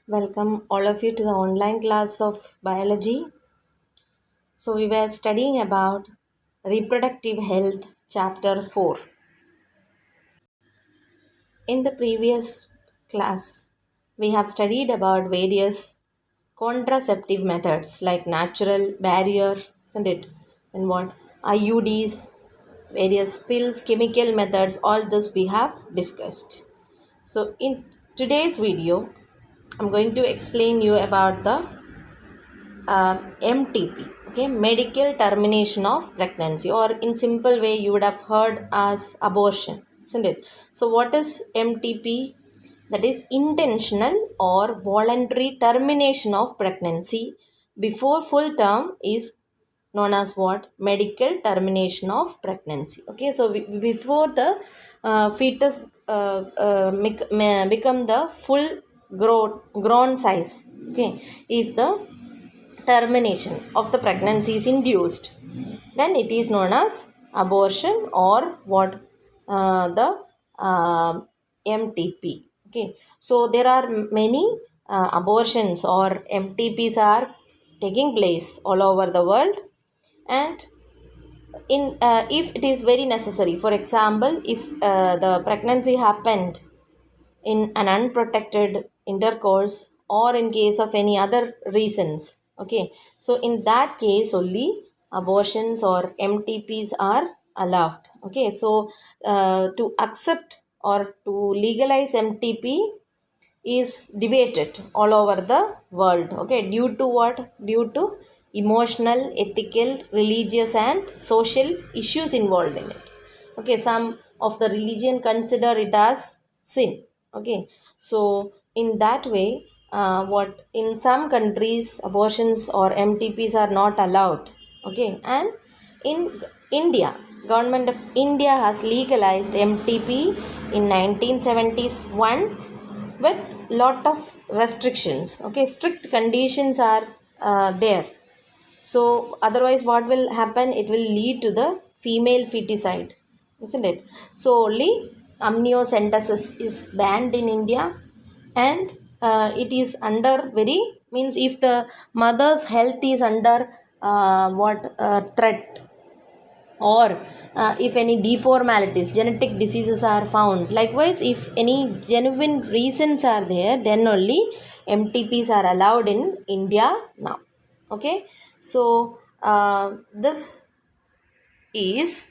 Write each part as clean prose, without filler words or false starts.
Welcome all of you to the online class of biology. So we were studying about reproductive health chapter 4. In the previous class, we have studied about various contraceptive methods like natural barrier, isn't it? And what IUDs, various pills, chemical methods, all this we have discussed. So in today's video, I'm going to explain you about the MTP, okay, medical termination of pregnancy, or in simple way you would have heard as abortion, isn't it? So what is MTP? That is intentional or voluntary termination of pregnancy before full term is known as what? Medical termination of pregnancy. Okay, so before the fetus become the full grown size. Okay, if the termination of the pregnancy is induced, then it is known as abortion, or what, the uh, MTP. Okay, so there are many abortions or MTPs are taking place all over the world, and in if it is very necessary, for example, if the pregnancy happened in an unprotected intercourse or in case of any other reasons, okay, so in that case only abortions or MTPs are allowed. Okay, so to accept or to legalize MTP is debated all over the world. Okay, due to what? Due to emotional, ethical, religious and social issues involved in it. Okay, some of the religion consider it as sin. Okay, so in that way, what, in some countries abortions or MTPs are not allowed. Okay, and in India, government of India has legalized MTP in 1971 with lot of restrictions. Okay, strict conditions are there. So otherwise what will happen? It will lead to the female feticide, isn't it? So only amniocentesis is banned in India, and it is under very, means if the mother's health is under threat, or if any deformalities, genetic diseases are found, likewise if any genuine reasons are there, then only MTPs are allowed in India now. Okay, so is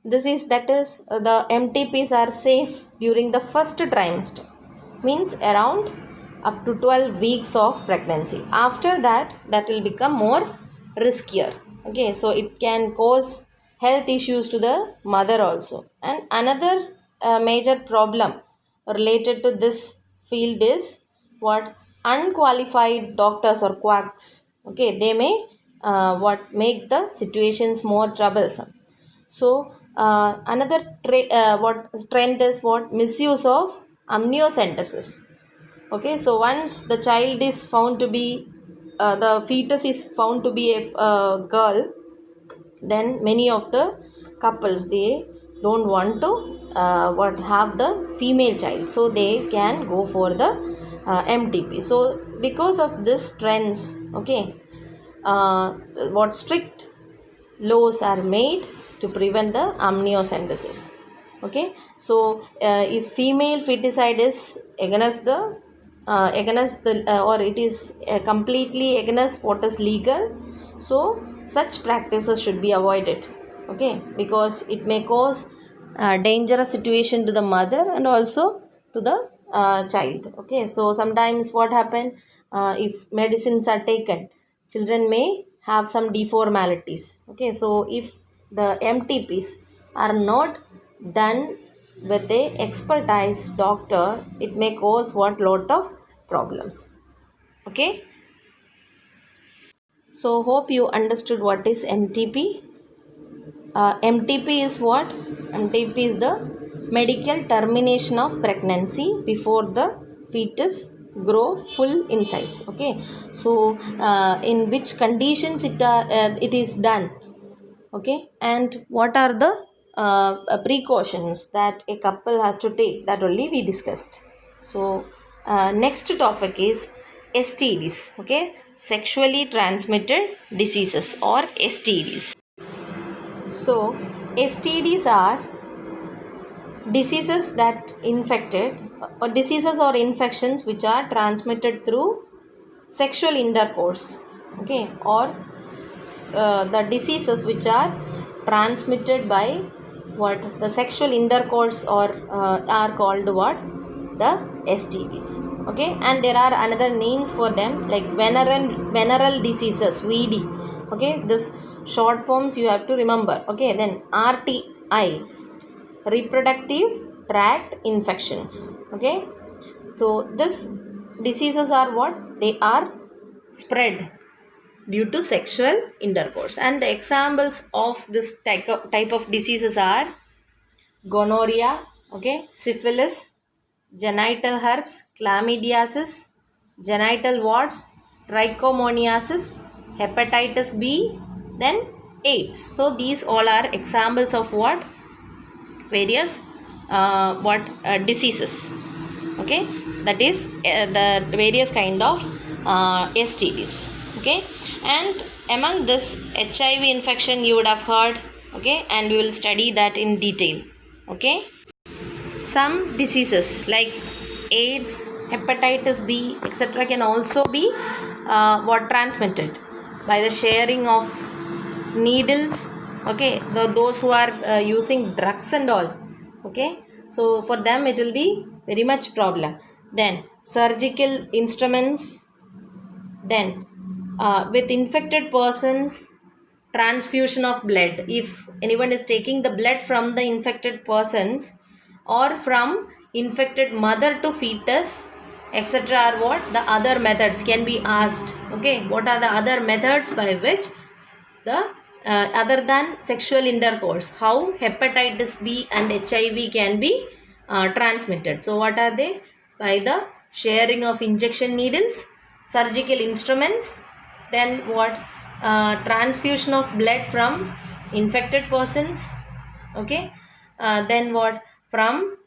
that is the MTPs are safe during the first trimester, means around up to 12 weeks of pregnancy. After that, that will become more riskier. Okay, so it can cause health issues to the mother also. And another major problem related to this field is what? Unqualified doctors or quacks. Okay, they may what make the situations more troublesome. So another what trend is what? Misuse of amniocentesis. Okay, so once the child is found to be the fetus is found to be a girl, then many of the couples, they don't want to what, have the female child, so they can go for the MTP. So because of this trends, okay, uh, what strict laws are made to prevent the amniocentesis. Okay, so if female feticide is against the or it is completely against what is legal, so such practices should be avoided. Okay, because it may cause dangerous situation to the mother and also to the child. Okay, so sometimes what happen, if medicines are taken, children may have some deformalities. Okay, so if the MTPs are not done with a expertise doctor, it may cause what? Lot of problems. Okay, so hope you understood what is MTP. MTP is what? MTP is the medical termination of pregnancy before the fetus grow full in size. Okay, so in which conditions it is done. Okay, and what are the precautions that a couple has to take, that only we discussed. So next topic is STDs. Okay, sexually transmitted diseases or STDs. So STDs are diseases that infected or diseases or infections which are transmitted through sexual intercourse. Okay, or the diseases which are transmitted by what the sexual intercourse or are called what the STDs. Okay, and there are another names for them like venereal diseases, VD. Okay, this short forms you have to remember. Okay, then RTI, reproductive tract infections. Okay, so this diseases are what they are spread due to sexual intercourse, and the examples of this type of diseases are gonorrhea, okay, syphilis, genital herpes, chlamydiasis, genital warts, trichomoniasis, hepatitis B, then AIDS. So these all are examples of what various diseases. Okay, that is the various kind of STDs. Okay, and among this HIV infection you would have heard. Okay, and we will study that in detail. Okay, some diseases like AIDS, hepatitis B, etc. can also be what transmitted by the sharing of needles. Okay, those who are using drugs and all. Okay, so for them it will be very much problem. Then surgical instruments, then with infected persons, transfusion of blood. If anyone is taking the blood from the infected persons or from infected mother to fetus, etc., are what the other methods can be asked. Okay, what are the other methods by which the other than sexual intercourse, how hepatitis B and HIV can be transmitted? So what are they? By the sharing of injection needles, surgical instruments, then what transfusion of blood from infected persons. Okay, then what from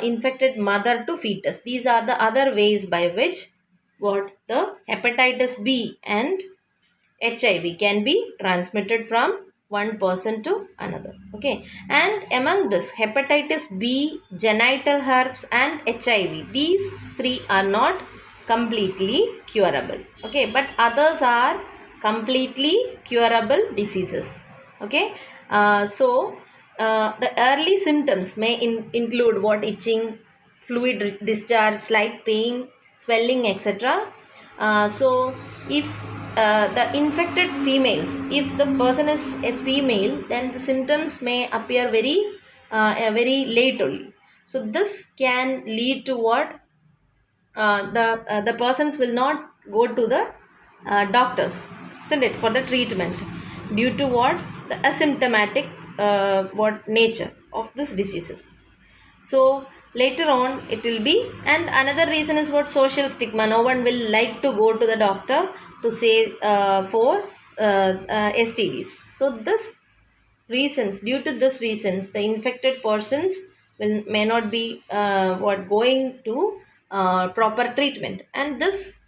infected mother to fetus. These are the other ways by which what the hepatitis B and HIV can be transmitted from one person to another. Okay, and among this hepatitis B, genital herpes and HIV, these three are not completely curable. Okay, but others are completely curable diseases. Okay, the early symptoms may include what itching, fluid discharge like pain, swelling, etc. So if the infected females, if the person is a female, then the symptoms may appear very late only. So this can lead to what the persons will not go to the doctors, isn't it, for the treatment due to what the asymptomatic what nature of this diseases. So later on it will be, and another reason is what social stigma. No one will like to go to the doctor to say for STDs. So this reasons, due to this reasons, the infected persons may not be what going to proper treatment, and this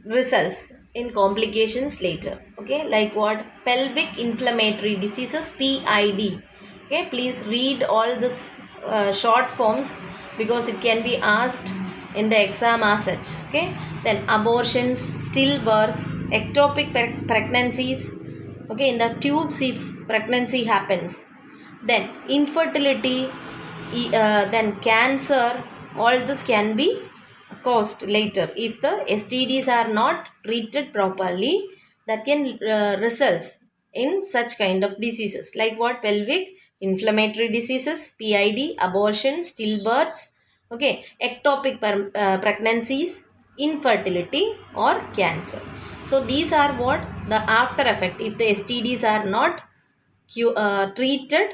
results in complications later. Okay, like what pelvic inflammatory diseases, PID. Okay, please read all this short forms because it can be asked in the exam as such. Okay, then abortions, stillbirth, ectopic pregnancies. Okay, in the tubes if pregnancy happens, then infertility, then cancer, all this can be caused later if the STDs are not treated properly. That can result in such kind of diseases like what pelvic inflammatory diseases, PID, abortion, stillbirths, okay, ectopic pregnancies, infertility or cancer. So these are what the after effect if the STDs are not treated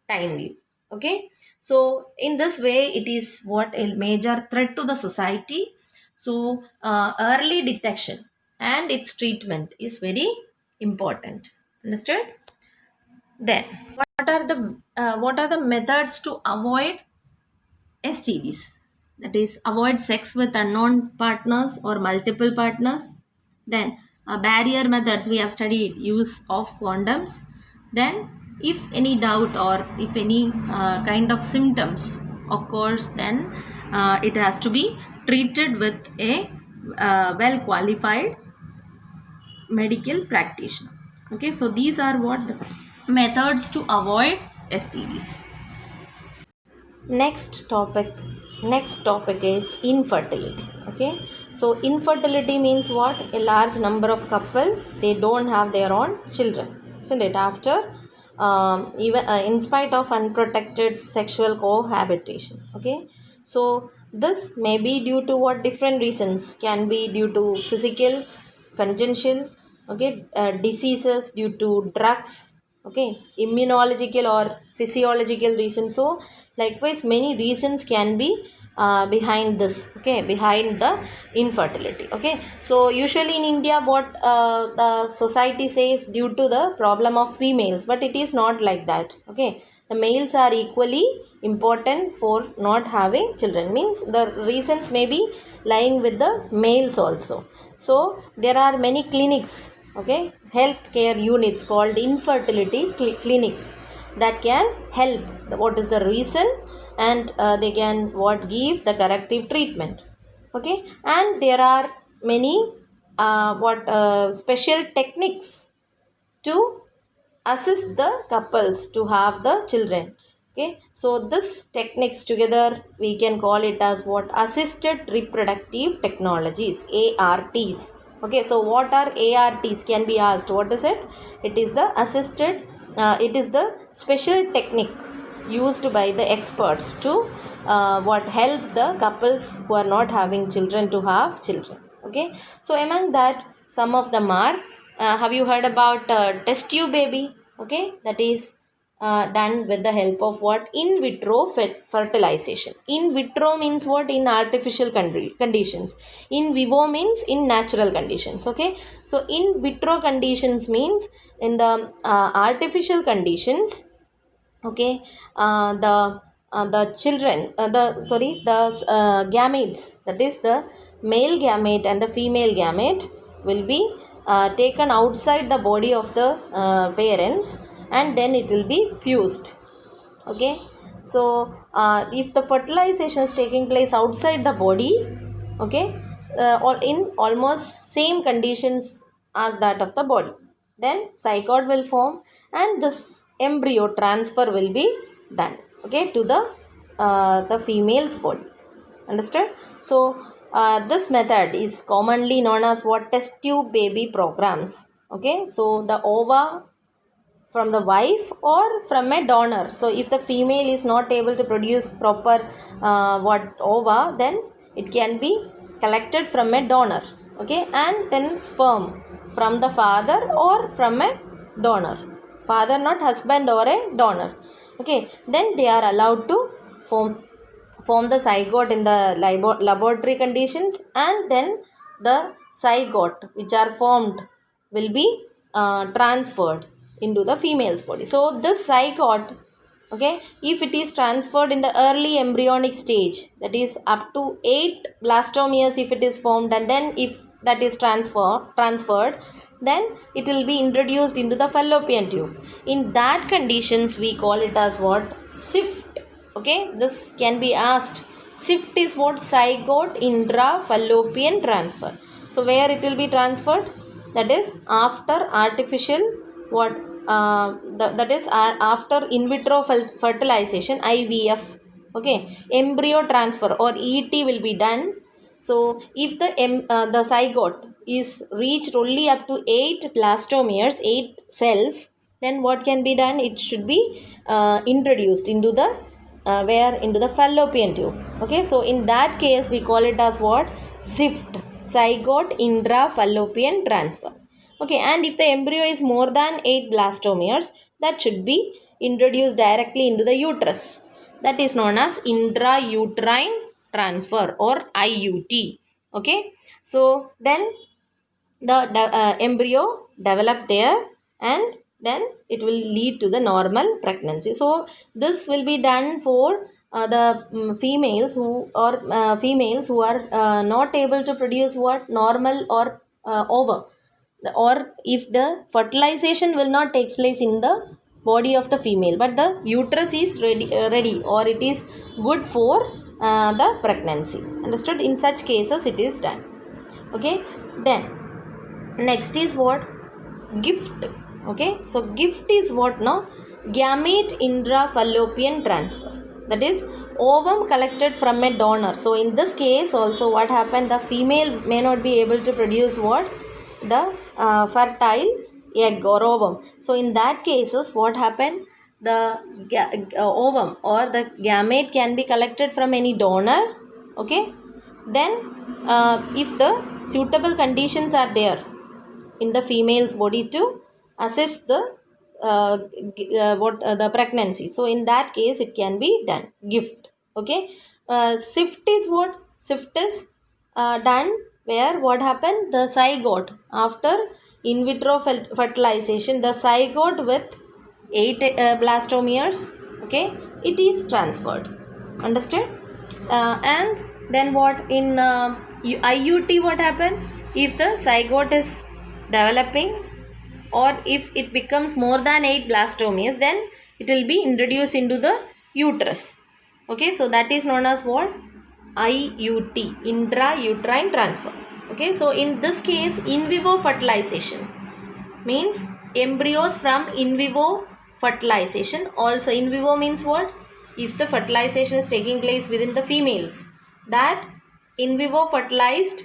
timely. Okay, so in this way it is what a major threat to the society. So early detection and its treatment is very important. Understood? Then what are the methods to avoid STDs? that is avoid sex with unknown partners or multiple partners. Then barrier methods we have studied, use of condoms. Then if any doubt or if any kind of symptoms occurs, then it has to be treated with a well qualified medical practitioner. Okay, so these are what the methods to avoid STDs. Next topic is infertility. Okay, so infertility means what? A large number of couple, they don't have their own children, isn't it? After even in spite of unprotected sexual cohabitation. Okay, so this may be due to what? Different reasons. Can be due to physical, congenital, okay, diseases, due to drugs, okay, immunological or physiological reasons. So likewise many reasons can be behind this, okay, behind the infertility. Okay, so usually in India what the society says due to the problem of females, but it is not like that. Okay, the males are equally important for not having children, means the reasons may be lying with the males also. So there are many clinics, okay, healthcare units called infertility clinics, that can help what is the reason, and they can what give the corrective treatment. Okay, and there are many what special techniques to assist the couples to have the children. Okay, so this techniques together we can call it as what? Assisted reproductive technologies, ARTs. Okay, so what are ARTs can be asked? What is it? It is the assisted it is the special technique used by the experts to what help the couples who are not having children to have children. Okay, so among that some of them are have you heard about test tube baby? Okay, that is done with the help of what? In vitro fertilization. In vitro means what? In artificial conditions. In vivo means in natural conditions. Okay, so in vitro conditions means in the artificial conditions. Okay, the children the gametes, that is the male gamete and the female gamete, will be taken outside the body of the parents, and then it will be fused. Okay, so if the fertilization is taking place outside the body, okay, or in almost same conditions as that of the body, then zygote will form, and this embryo transfer will be done, okay, to the female's body. Understood? So this method is commonly known as what? Test tube baby programs. Okay, so the ova from the wife or from a donor. So if the female is not able to produce proper what ova, then it can be collected from a donor. Okay, and then sperm from the father or from a donor. Father, not husband, or a donor. Okay, then they are allowed to form the zygote in the laboratory conditions, and then the zygote which are formed will be transferred into the female's body. So this zygote, okay, if it is transferred in the early embryonic stage, that is up to 8 blastomeres if it is formed, and then if that is transferred, then it will be introduced into the fallopian tube. In that conditions we call it as what? SIFT. Okay, this can be asked. SIFT is what? Zygote intrafallopian transfer. So where it will be transferred? That is after artificial what? That is after in vitro fertilization, IVF. Okay, embryo transfer or ET will be done. So if the zygote is reached only up to 8 blastomeres, 8 cells, then what can be done? It should be introduced into the where? Into the fallopian tube. Okay, so in that case we call it as what? SIFT, zygote intrafallopian transfer. Okay, and if the embryo is more than 8 blastomeres, that should be introduced directly into the uterus. That is known as intrauterine transfer or IUT. Okay, so then the embryo develop there, and then it will lead to the normal pregnancy. So this will be done for females who are not able to produce what normal or ovum, or if the fertilization will not take place in the body of the female, but the uterus is ready, or it is good for the pregnancy. Understood? In such cases it is done. Okay, then next is what? Gift. Okay, so gift is what? Now, gamete intrafallopian transfer, that is ovum collected from a donor. So in this case also what happened, the female may not be able to produce what? The fertile egg or ovum. So in that cases what happened, the ovum or the gamete can be collected from any donor. Okay, then if the suitable conditions are there in the female's body to assist the the pregnancy, so in that case it can be done. Gift. Okay, sift is what? Sift is done where what happened, the zygote, after in vitro fertilization, the zygote with 8 blastomeres, okay, it is transferred. Understood? And then what, in IUT what happened, if the zygote is developing, or if it becomes more than 8 blastomeres, then it will be introduced into the uterus. Okay, so that is known as what? IUT, intrauterine transfer. Okay, so in this case in vivo fertilization means embryos from in vivo fertilization. Also in vivo means what? If the fertilization is taking place within the females, that in vivo fertilized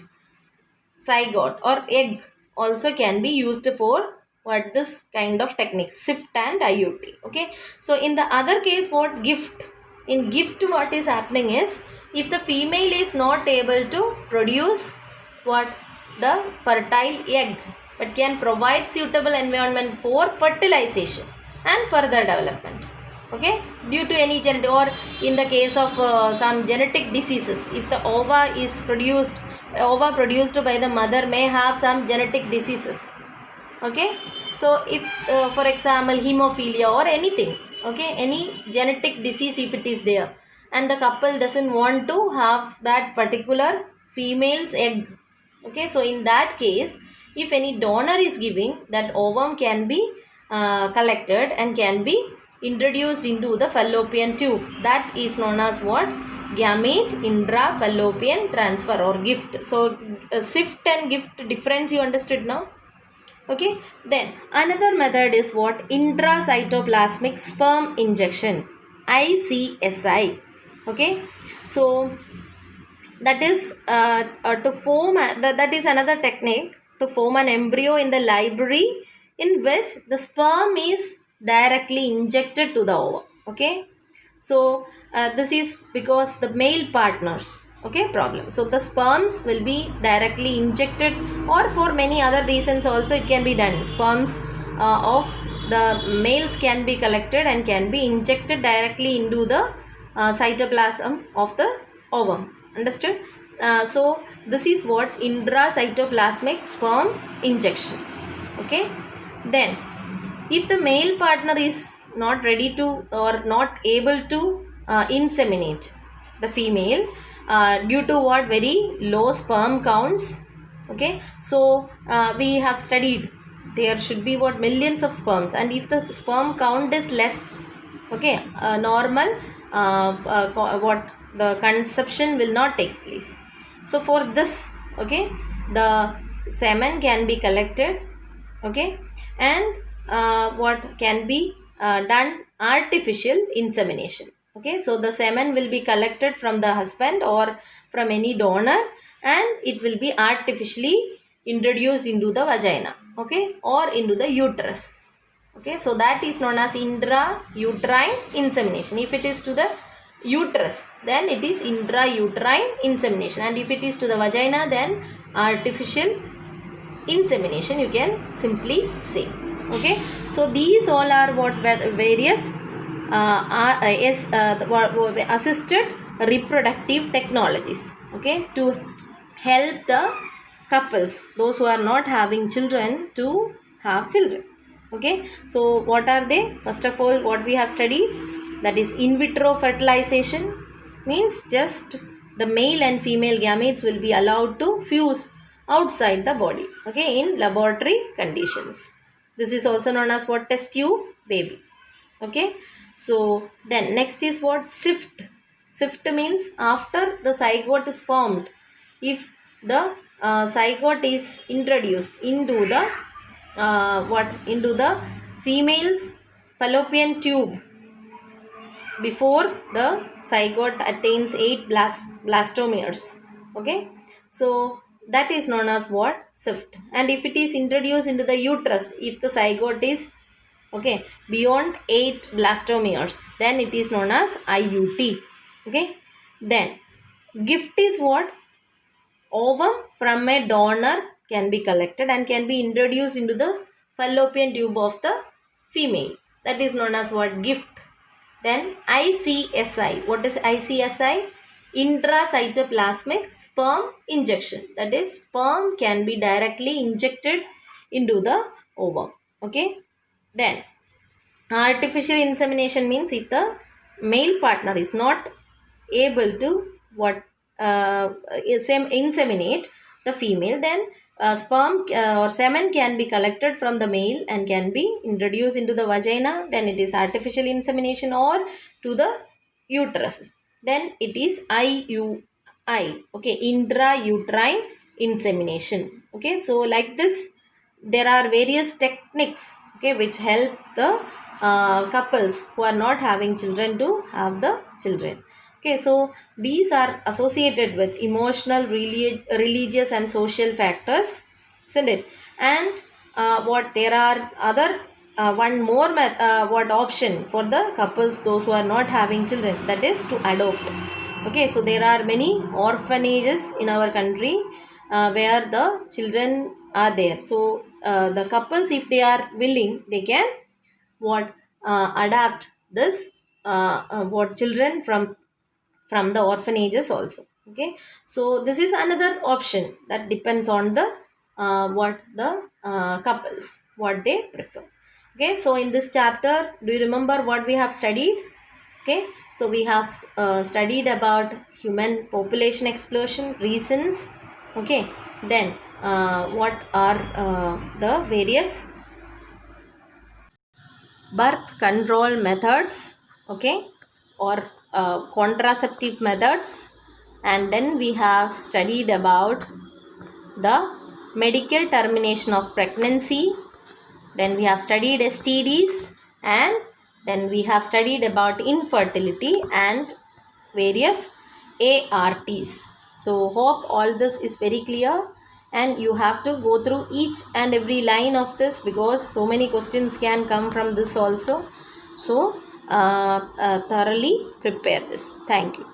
zygote or egg also can be used for what? This kind of technique, SIFT and IUT. Okay, so in the other case what? Gift. In gift what is happening is, if the female is not able to produce what? The fertile egg, but can provide suitable environment for fertilization and further development. Okay, due to any genetic, or in the case of some genetic diseases, if the ova produced by the mother may have some genetic diseases. Okay, so if for example hemophilia or anything, okay, any genetic disease if it is there, and the couple doesn't want to have that particular female's egg, okay, so in that case if any donor is giving, that ovum can be collected and can be introduced into the fallopian tube. That is known as what? Gamete intrafallopian transfer or gift. So SIFT and gift difference you understood now? Okay, then another method is what? Intracytoplasmic sperm injection, ICSI. Okay, so that is to form that is another technique to form an embryo in the library, in which the sperm is directly injected to the ovum. Okay, so this is because the male partners, okay, problem. So the sperms will be directly injected, or for many other reasons also it can be done. Sperms of the males can be collected and can be injected directly into the cytoplasm of the ovum. Understood? So this is what? Intracytoplasmic sperm injection. Okay, then if the male partner is not ready to or not able to inseminate the female due to what? Very low sperm counts. Okay, so we have studied there should be what? Millions of sperms, and if the sperm count is less, okay, normal what? The conception will not take place. So for this, okay, the semen can be collected, okay, and what can be done? Artificial insemination. Okay, so the semen will be collected from the husband or from any donor, and it will be artificially introduced into the vagina, okay, or into the uterus. Okay, so that is known as intrauterine insemination. If it is to the uterus, then it is intrauterine insemination, and if it is to the vagina, then artificial insemination, you can simply say. Okay, so these all are what? Various assisted reproductive technologies, okay, to help the couples, those who are not having children, to have children. Okay, so what are they? First of all, what we have studied, that is in vitro fertilization, means just the male and female gametes will be allowed to fuse outside the body, okay, in laboratory conditions. This is also known as what? Test tube baby. Okay, so then next is what? Shift. Shift means after the zygote is formed, if the zygote is introduced into the into the female's fallopian tube before the zygote attains 8 blastomeres. Okay, so that is known as what? Shift. And if it is introduced into the uterus, if the zygote is, okay, beyond 8 blastomeres, then it is known as IUT. Okay, then gift is what? Ovum from a donor can be collected and can be introduced into the fallopian tube of the female. That is known as what? Gift. Then ICSI. What is ICSI? Intracytoplasmic sperm injection. That is, sperm can be directly injected into the ovum. Okay. Then artificial insemination means if the male partner is not able to inseminate the female, then sperm or semen can be collected from the male and can be introduced into the vagina. Then it is artificial insemination, or to the uterus. Then it is IUI. Okay, intrauterine insemination. Okay, so like this, there are various techniques, okay, which help the couples who are not having children to have the children. Okay, so these are associated with emotional, religious and social factors, isn't it? And what there are other one more what option for the couples, those who are not having children, that is to adopt. Okay, so there are many orphanages in our country where the children are there. So the couples, if they are willing, they can what adapt this what children from the orphanages also. Okay, so this is another option that depends on the what the couples, what they prefer. Okay, so in this chapter, do you remember what we have studied? Okay, so we have studied about human population explosion reasons. Okay, then what are the various birth control methods, okay, or contraceptive methods. And then we have studied about the medical termination of pregnancy. Then we have studied STDs, and then we have studied about infertility and various ARTs. So hope all this is very clear, and you have to go through each and every line of this, because so many questions can come from this also. So thoroughly prepare this. Thank you.